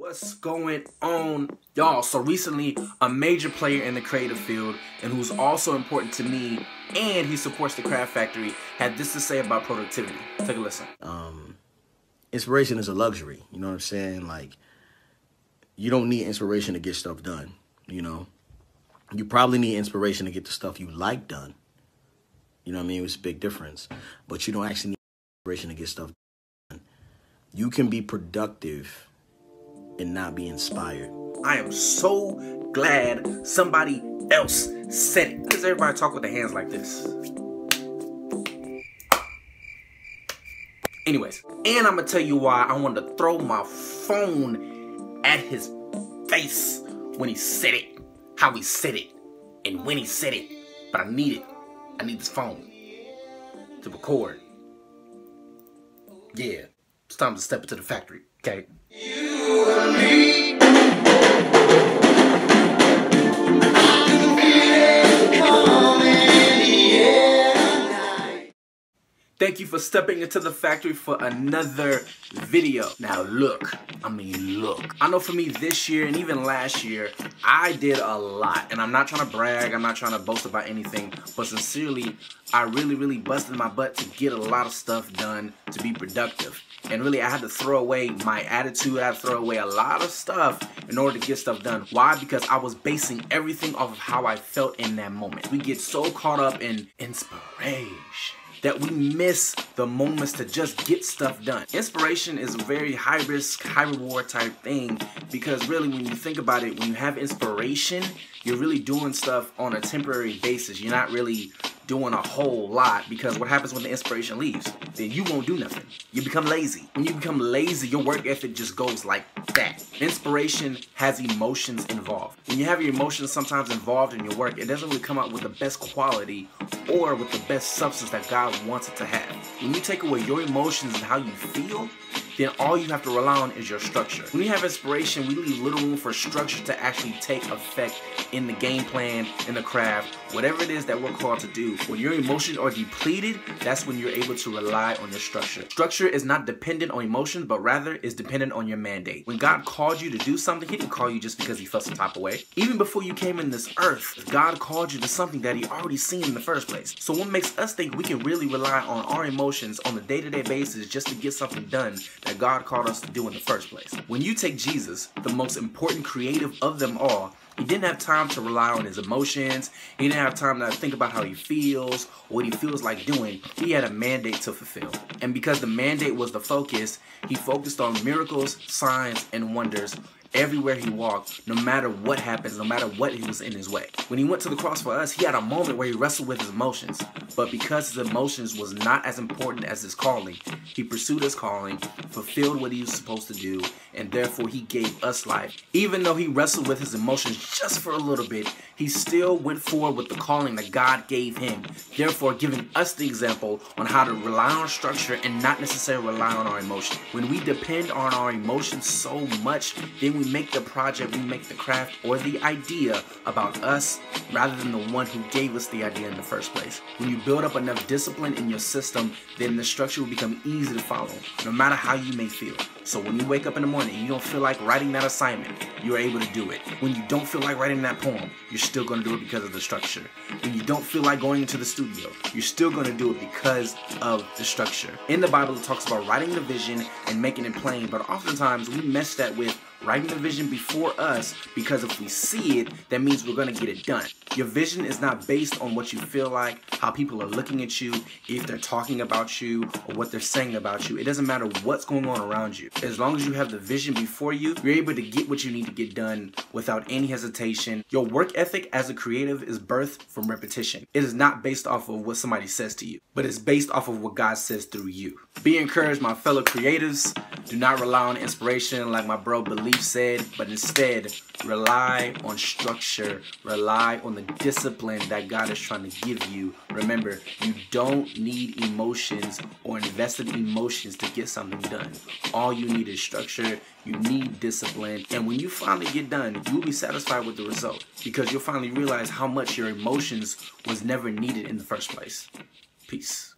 What's going on, y'all? So recently, a major player in the creative field and who's also important to me, and he supports the Craft Factory, had this to say about productivity. Take a listen. Inspiration is a luxury. You know what I'm saying? Like, you don't need inspiration to get stuff done. You know, you probably need inspiration to get the stuff you like done. You know what I mean? It's a big difference. But you don't actually need inspiration to get stuff done. You can be productive and not be inspired. I am so glad somebody else said it. Because everybody talk with their hands like this. Anyways, and I'm going to tell you why I wanted to throw my phone at his face when he said it, how he said it, and when he said it. But I need it. I need this phone to record. Yeah, it's time to step into the factory, okay? You and me. Thank you for stepping into the factory for another video. Now look, I know for me this year and even last year, I did a lot. And I'm not trying to brag, I'm not trying to boast about anything, but sincerely, I really busted my butt to get a lot of stuff done to be productive. And really, I had to throw away my attitude, I had to throw away a lot of stuff in order to get stuff done. Why? Because I was basing everything off of how I felt in that moment. We get so caught up in inspiration that we miss the moments to just get stuff done. Inspiration is a very high risk, high reward type thing, because really when you think about it, when you have inspiration, you're really doing stuff on a temporary basis. You're not really doing a whole lot, because what happens when the inspiration leaves? Then you won't do nothing. You become lazy. When you become lazy, your work ethic just goes like that. Inspiration has emotions involved. When you have your emotions sometimes involved in your work, it doesn't really come out with the best quality or with the best substance that God wants it to have. When you take away your emotions and how you feel, then all you have to rely on is your structure. When you have inspiration, we leave little room for structure to actually take effect in the game plan, in the craft, whatever it is that we're called to do. When your emotions are depleted, that's when you're able to rely on your structure. Structure is not dependent on emotions, but rather is dependent on your mandate. When God called you to do something, He didn't call you just because He felt some type of way. Even before you came in this earth, God called you to something that He already seen in the first place. So what makes us think we can really rely on our emotions on a day-to-day basis just to get something done that God called us to do in the first place? When you take Jesus, the most important creative of them all, He didn't have time to rely on His emotions. He didn't have time to think about how He feels or what He feels like doing. He had a mandate to fulfill. And because the mandate was the focus, He focused on miracles, signs, and wonders everywhere He walked, no matter what happens, no matter what was in His way. When He went to the cross for us, He had a moment where He wrestled with His emotions. But because His emotions was not as important as His calling, He pursued His calling, fulfilled what He was supposed to do, and therefore He gave us life. Even though He wrestled with His emotions just for a little bit, He still went forward with the calling that God gave Him, therefore giving us the example on how to rely on structure and not necessarily rely on our emotions. When we depend on our emotions so much, then we make the project, we make the craft or the idea about us rather than the one who gave us the idea in the first place. When you build up enough discipline in your system, then the structure will become easy to follow, no matter how you may feel. So when you wake up in the morning and you don't feel like writing that assignment, you're able to do it. When you don't feel like writing that poem, you're still going to do it because of the structure. When you don't feel like going into the studio, you're still going to do it because of the structure. In the Bible, it talks about writing the vision and making it plain, but oftentimes we mess that with writing the vision before us, because if we see it, that means we're going to get it done. Your vision is not based on what you feel like, how people are looking at you, if they're talking about you, or what they're saying about you. It doesn't matter what's going on around you. As long as you have the vision before you, you're able to get what you need to get done without any hesitation. Your work ethic as a creative is birthed from repetition. It is not based off of what somebody says to you, but it's based off of what God says through you. Be encouraged, my fellow creatives. Do not rely on inspiration like my bro Belief said, but instead rely on structure, rely on the discipline that God is trying to give you. Remember, you don't need emotions or invested emotions to get something done. All you need is structure, you need discipline, and when you finally get done, you'll be satisfied with the result, because you'll finally realize how much your emotions was never needed in the first place. Peace.